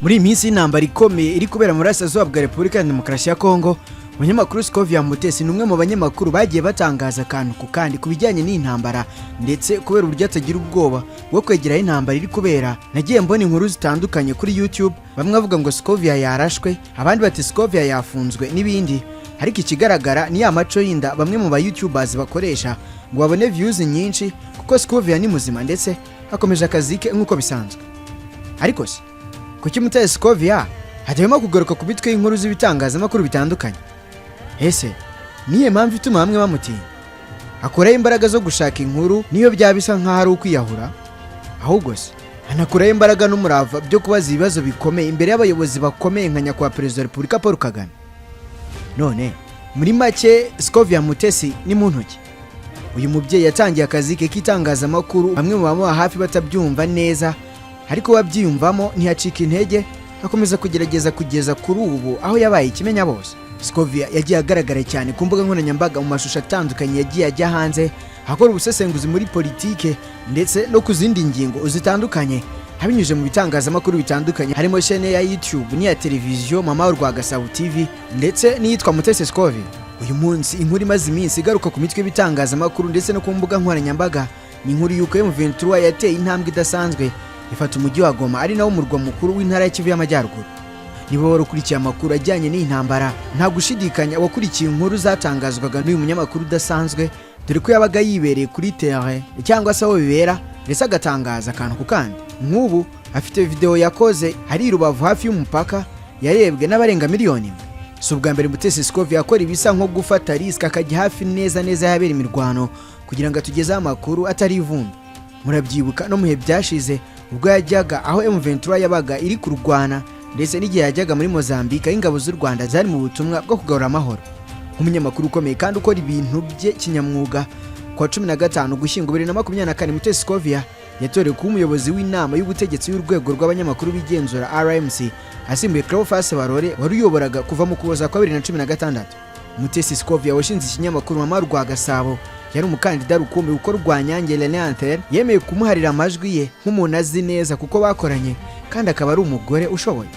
Muri iminsi y'intambara ikomeye iri kubera muri Burasirazuba bwa Repubulika ya Demokarasi ya Kongo, umunyamakuru Scovia Mutesi numwe mu banyamakuru bagiye batangaza akantu ku kandi kubijyanye n'intambara, ndetse kubera uburyo atagira ubwoba bwo kwegera intambara iri kubera. Nagiye mbona inkuru zitandukanye kuri YouTube, bamwe bavuga ngo Scovia yarashwe, abandi bati Scovia yafunzwe n'ibindi. Ariko ikigaragara ni ya maco y'inda bamwe mu ba YouTubers bakoresha ngo babone views nyinshi, kuko Scovia ni muzima ndetse akomeje akazi ke nk'uko bisanzwe. Ariko se kuki Mutesi Scovia hajyemo kugaruka ku bitwe y'inkuru z'ibitangazamakuru bitandukanye? Ese niye mpamvu ituma bamwe bamutinya? Akuraho imbaraga zo gushaka inkuru niyo byaba bisa nk'aho ari ukwiyahura? Ahubwo se anakuraho imbaraga n'umurava byo kubaza ibibazo bikomeye imbere y'abayobozi bakomeye nka nyakubahwa Perezida wa Repubulika Paul Kagame. None muri make Scovia Mutesi ni muntu ki? Uyu mubyeyi yatangiye akazi ke k'itangazamakuru, bamwe mu bamuba hafi batabyumva neza, ariko wabyiyumvamo ntiyacika intege, akomeza kugerageza kugeza kuri ubu aho yabaye ikimenya bose. Scovia yagiye agaragara cyane ku mbuga nkoranyambaga mu mashusho atandukanye yagiye ajya hanze, akora ubusesenguzi muri politike ndetse no ku zindi ngingo zitandukanye, abinyuje mu bitangazamakuru bitandukanye, harimo chaîne ya YouTube n'iya televiziyo Mama Rwagasabo TV ndetse n'iyitwa Mutesi Scovia. Uyu munsi inkuru imaze iminsi igaruka ku mitwe y'ibitangazamakuru ndetse no ku mbuga nkoranyambaga ni inkuru y'uko M23 yateye intambwe idasanzwe ifata umujyi wa Goma, ari nawo murwa mukuru w'intara ya Kivu y'Amajyaruguru. Niba warukurikiye amakuru ajyanye n'intambara, nta gushidikanya wakurikiye inkuru zatangazwaga n'uyu munyamakuru udasanzwe, dore ko yabaga yibereye kuri terrain cyangwa se aho bibera, ndetse agatangaza akantu ku kandi. Nk'ubu afite video yakoze hari Rubavu hafi y'umupaka yarebwe n'abarenga miliyoni. Si ubwa mbere Mutesi Scovia akora ibisa nko gufata risk akajya hafi neza yabera imirwano kugira ngo atugezeho amakuru atari ivumbi. Murabyibuka no muhe byashize ubwo yajyaga aho M23 yabaga iri kurwana, ndetse n'igihe yajyaga muri Mozambique aho ingabo z'u Rwanda zari mu butumwa bwo kugarura amahoro. Umunyamakuru ukomeye kandi ukora ibintu bye kinyamwuga, kwa 15 Ugushyingo 2024 Mutesi Scovia yatorewe kuba umuyobozi w'inama y'ubutegetsi y'urwego rw'abanyamakuru bigenzura RMC, asimbuye Cleophas Barore wari uyoboraga kuva mu Kuboza kwa 2016. Mutesi Scovia washinze ikinyamakuru Mama Rwagasabo, yari umukandida rukumbi uko rwanyange Leonter yemeye kumuharira amajwi ye nk'umuntu azi neza kuko bakoranye kandi akaba ari umugore ushoboye.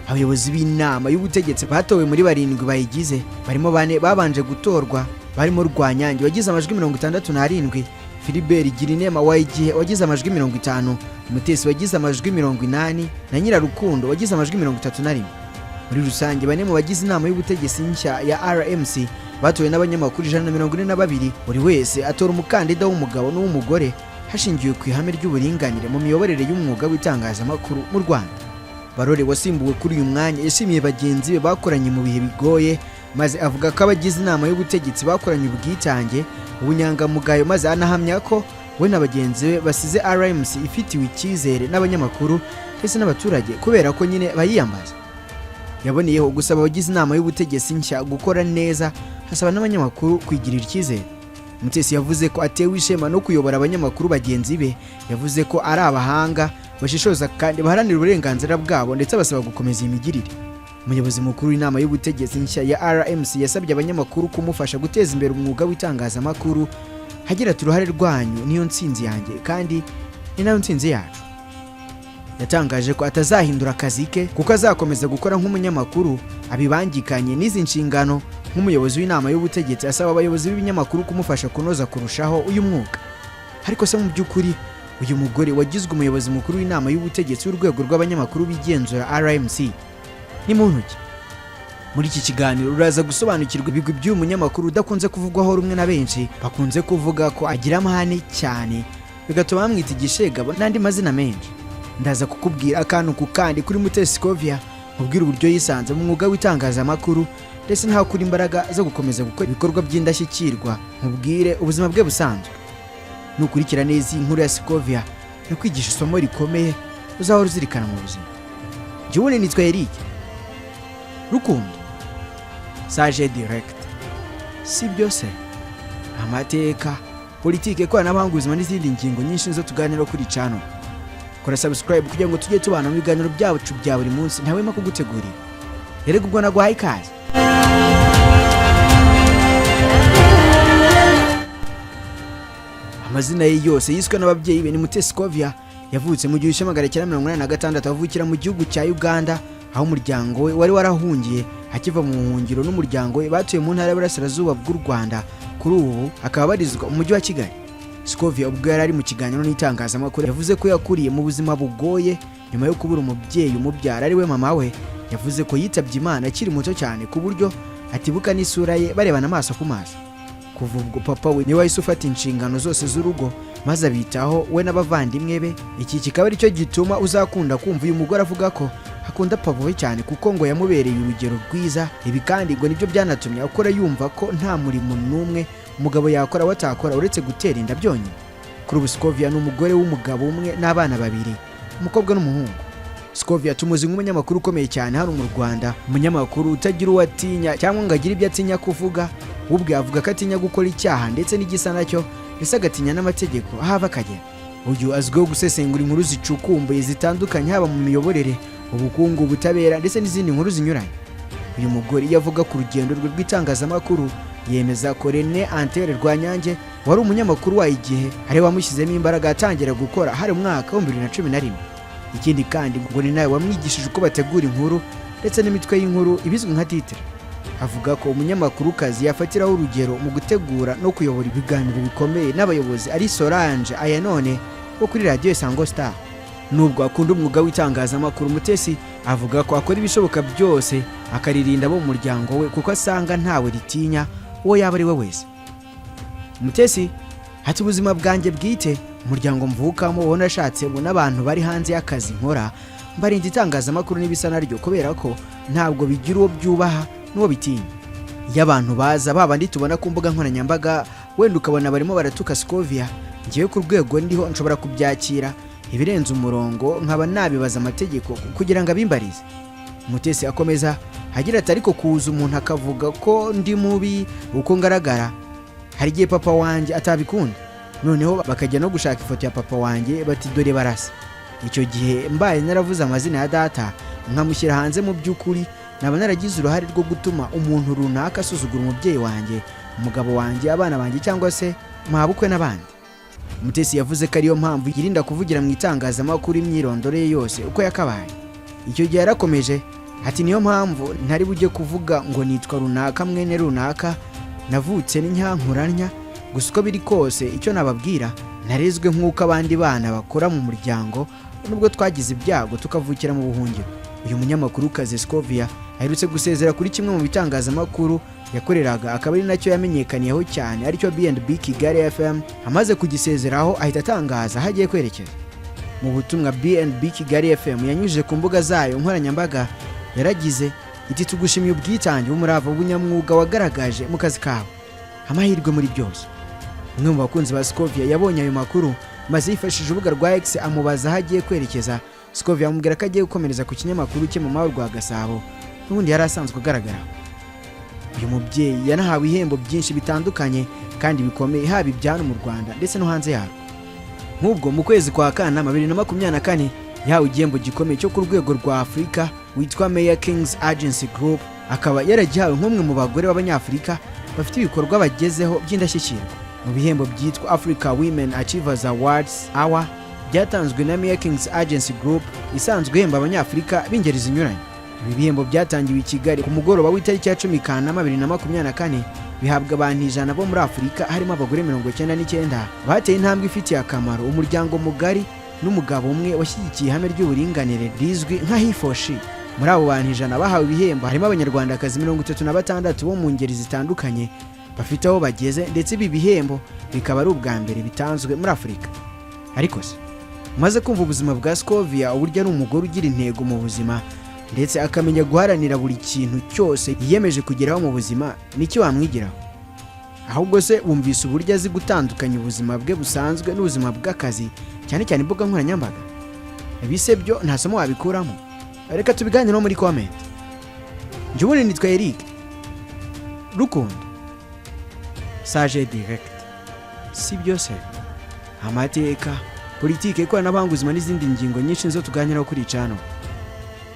Abayobozi b'inama y'ubutegetsi batowe muri 7 bayigize, barimo 4 babanje gutorwa, barimo Rwanyange wagize amajwi 67, Philibert Girinema wayigihe wagize amajwi 50, Mutesi wagize amajwi 80 na Nyirarukundo wagize amajwi 31. Muri rusange bane mu bagize inama y'ubutegetsi nshya ya RMC batowe n'abanyamakuru 142, buri wese atora umukandida w'umugabo n'uw'umugore hashingiwe ku ihame ry'uburinganire mu miyoborere y'umwuga w'itangazamakuru mu Rwanda. Barore wasimbuwe kuri uyu mwanya yashimiye bagenzi be bakoranye mu bihe bigoye, maze avuga ko abagize inama y'ubutegetsi bakoranye ubwitange, ubunyangamugayo, maze anahamya ko we na bagenzi be basize RMC ifitiwe icyizere n'abanyamakuru ndetse n'abaturage kubera ko nyine bayiyambaza. Yaboneyeho gusaba abagize inama y'ubutegetsi nshya gukora neza, hasaba n'abanyamakuru kwigirira icyizere. Mutesi yavuze ko atewe ishema no kuyobora abanyamakuru bagenzi be, yavuze ko ari abahanga bashishoza kandi baharanira uburenganzira bwabo, ndetse basaba gukomeza imigirire. Umuyobozi mukuru w'inama y'ubutegetsi nshya ya RMC yasabye abanyamakuru kumufasha guteza imbere umwuga w'itangazamakuru, hagira ati uruhare rwanyu niyo ntsinzi yanjye kandi ni nayo ntsinzi yacu. Yatangaje ko atazahindura akazi ke kuko azakomeza gukora nk'umunyamakuru abibangikanye n'izi nshingano nk'umuyobozi w'inama y'ubutegetsi, asaba abayobozi b'ibinyamakuru kumufasha kunoza kurushaho uyu mwuga. Ariko se mu by'ukuri uyu mugore wagizwe umuyobozi mukuru w'inama y'ubutegetsi w'urwego rw'abanyamakuru bigenzura RMC ni muntu ki? Muri iki kiganiro uraza gusobanukirwa ibigwi by'uyu munyamakuru udakunze kuvugwaho rumwe na benshi, bakunze kuvuga ko agira amahane cyane bigatuma bamwita igishegabo n'andi mazina menshi. Ndaza kukubwira akantu ku kandi kuri Mutesi Scovia, mubwira uburyo yisanze mu mwuga w'itangazamakuru ndetse ntaho kuri imbaraga zo gukomeza gukora ibikorwa by'indashyikirwa, mubwire ubuzima bwe busanzwe. Nukurikira neza inkuru ya Scovia no kwigisha isomo rikomeye uzahora uzirikana mu buzima. Jyewe nitwa Eric Rukundo, Sage Direct. Si byose amateka, politike, ikoranabuhanga, ubuzima n'izindi ngingo nyinshi zo tuganira kuri channel. Kora subscribe kugira ngo tujye tubana mu biganiro byacu bya buri munsi ntawema kugutegurira. Rero ubwo naguhaye ikaze. Amazina ye yose yiswe n'ababyeyi be ni Mutesi Scovia, yavutse mu 1986 avukira mu gihugu cya Uganda, aho umuryango we wari warahungiye akiva mu buhungiro n'umuryango we batuye mu ntara y'Iburasirazuba bw'u Rwanda. Kuri ubu akaba barizwa mu mujyi wa Kigali. Scovia ubwo yari ari mu kiganiro n'itangazamakuru yavuze ko yakuriye mu buzima bugoye nyuma yo kubura umubyeyi umubyara ari we mama we. Yavuze ko yitabye Imana akiri muto cyane ku buryo atibuka n'isura ye barebana amaso ku maso. Kuva ubwo papa we niwe wahise ufata inshingano zose z'urugo maze abitaho we n'abavandimwe be. Iki kikaba ari cyo gituma uzakunda kumva uyu mugore avuga ko akunda papa we cyane kuko ngo yamubereye urugero rwiza. Ibi kandi ngo nibyo byanatumye akora yumva ko nta murimo n'umwe umugabo yakora watakora uretse gutera inda byonyine. Kuri ubu Scovia ni umugore w'umugabo umwe n'abana babiri, umukobwa n'umuhungu. Scovia tumuzi nk'umunyamakuru ukomeye cyane hano mu Rwanda, umunyamakuru utagira uwo atinya cyangwa ngo agire ibyo atinya kuvuga. Ubwe avuga ko atinya gukora icyaha ndetse n'igisa nacyo, ese agatinya n'amategeko ahava akagera. Uyu azwiho gusesengura inkuru zicukumbuye zitandukanye haba mu miyoborere, ubukungu, ubutabera ndetse n'izindi nkuru zinyuranye. Uyu mugore yavuga ku rugendo rwe rw'itangazamakuru yemeza ko René Antere Rwanyange wari umunyamakuru wa igihe ari wamushyizemo imbaraga atangira gukora hari mu mwaka wa 2011. Ikindi kandi ngo ni nawe wamwigishije uko bategura inkuru ndetse n'imitwe y'inkuru ibizwi nka titre. Avuga ko umunyamakuru kazi yafatiraho urugero mu gutegura no kuyobora ibiganiro bikomeye n'abayobozi ari Solange aya none wo kuri radio Sango Star. Nubwo akunda umwuga w'itangazamakuru, Mutesi avuga ko akora ibishoboka byose akaririnda abo mu muryango we kuko asanga ntawe ritinya uwo yaba ari we wese. Mutesi ati ubuzima bwanjye bwite, umuryango mvukamo wo nashatse bo n'abantu bari hanze y'akazi nkora, mbarinda itangazamakuru n'ibisa naryo kubera ko ntabwo bigira uwo byubaha n'uwo bitinya. Iyo abantu baza babandi tubona ku mbuga nkoranyambaga wenda ukabona barimo baratuka Scovia, ngiye ku rwego ndiho nshobora kubyakira, ibirenze umurongo nkaba nabibaza amategeko kugira ngo abimbarize. Mutesi akomeza agira ati ariko kuza umuntu akavuga ko ndi mubi uko ngaragara, hari igihe papa wanjye atabikunda, noneho bakajya no gushaka ifoto ya papa wanjye bati dore barasa. Icyo gihe mbaye naravuze amazina ya data nkamushyira hanze, mu by'ukuri naba naragize uruhare rwo gutuma umuntu runaka asuzugura umubyeyi wanjye, umugabo wanjye, abana banjye cyangwa se mabukwe n'abandi. Mutesi yavuze ko ariyo mpamvu yirinda kuvugira mu itangazamakuru imyirondoro ye yose uko yakabaye. Icyo gihe yarakomeje ati niyo mpamvu ntari bujye kuvuga ngo nitwa runaka mwene runaka, navutse n'inyankuranya, gusa uko biri kose icyo nababwira narezwe nk'uko abandi bana bakora mu muryango, nubwo twagize ibyago tukavukira mu buhungiro. Uyu munyamakuru kazi Scovia aherutse gusezera kuri kimwe mu bitangazamakuru yakoreraga, akaba ari nacyo yamenyekaniyeho cyane aricyo B&B Kigali FM. Amaze kugisezeraho ahita atangaza aho agiye kwerekeza. Mu butumwa B&B Kigali FM yanyujije ku mbuga zayo nkoranyambaga yaragize iti tugushimiye ubwitange umurava w'ubunyamwuga wagaragaje mu kazi kawe, amahirwe muri byose. Umwe mu bakunzi ba Scovia yabonye ayo makuru maze yifashishije urubuga rwa X amubaza aho agiye kwerekeza. Scovia amubwira ko agiye gukomereza ku kinyamakuru cye mu mahoro rwa Gasabo n'ubundi yari asanzwe agaragara. Uyu mubyeyi yanahawe ihembo byinshi bitandukanye kandi bikomeye, haba ibyano mu Rwanda ndetse no hanze yarwo. Nk'ubwo mu kwezi kwa Kanama 2024 yahawe igihembo gikomeye cyo ku rwego rwa Afurika witwa Mayor Kings Agency Group, akaba yaragihawe nk'umwe mu bagore b'Abanyafurika bafite ibikorwa bagezeho by'indashyikirwa. Mu bihembo byitwa Africa Women Achievers Awards Hour byatanzwe na Mayor Kings Agency Group isanzwe ihemba Abanyafurika b'ingeri zinyuranye. Ibi bihembo byatangiwe i Kigali ku mugoroba w'itariki ya 10 Kanama 2024, bihabwa abantu 100 bo muri Afurika harimo abagore 99 bateye intambwe ifitiye akamaro umuryango mugari n'umugabo umwe washyigikiye ihame ry'uburinganire rizwi nka he for she. Muri abo bantu 100 bahawe ibihembo harimo Abanyarwandakazi 36 bo mu ngeri zitandukanye bafite aho bageze, ndetse ibi bihembo bikaba ari ubwa mbere bitanzwe muri Afurika. Ariko se maze kumva ubuzima bwa Scovia uburyo ari umugore ugira intego mu buzima ndetse akamenya guharanira buri kintu cyose yiyemeje kugeraho mu buzima, niki wamwigiraho? Ahubwo se wumvise uburyo azi gutandukanya ubuzima bwe busanzwe n'ubuzima bw'akazi, cyane cyane imbuga nkoranyambaga? Bise byo nta somo wabikuramo? Reka tubiganiraho muri comment. Njye nitwa Eric Rukundo Sage Direct. Si byose amateka, politike, ikoranabuhanga, ubuzima n'izindi ngingo nyinshi zo tuganiraho kuri channel.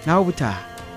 Naho butaha.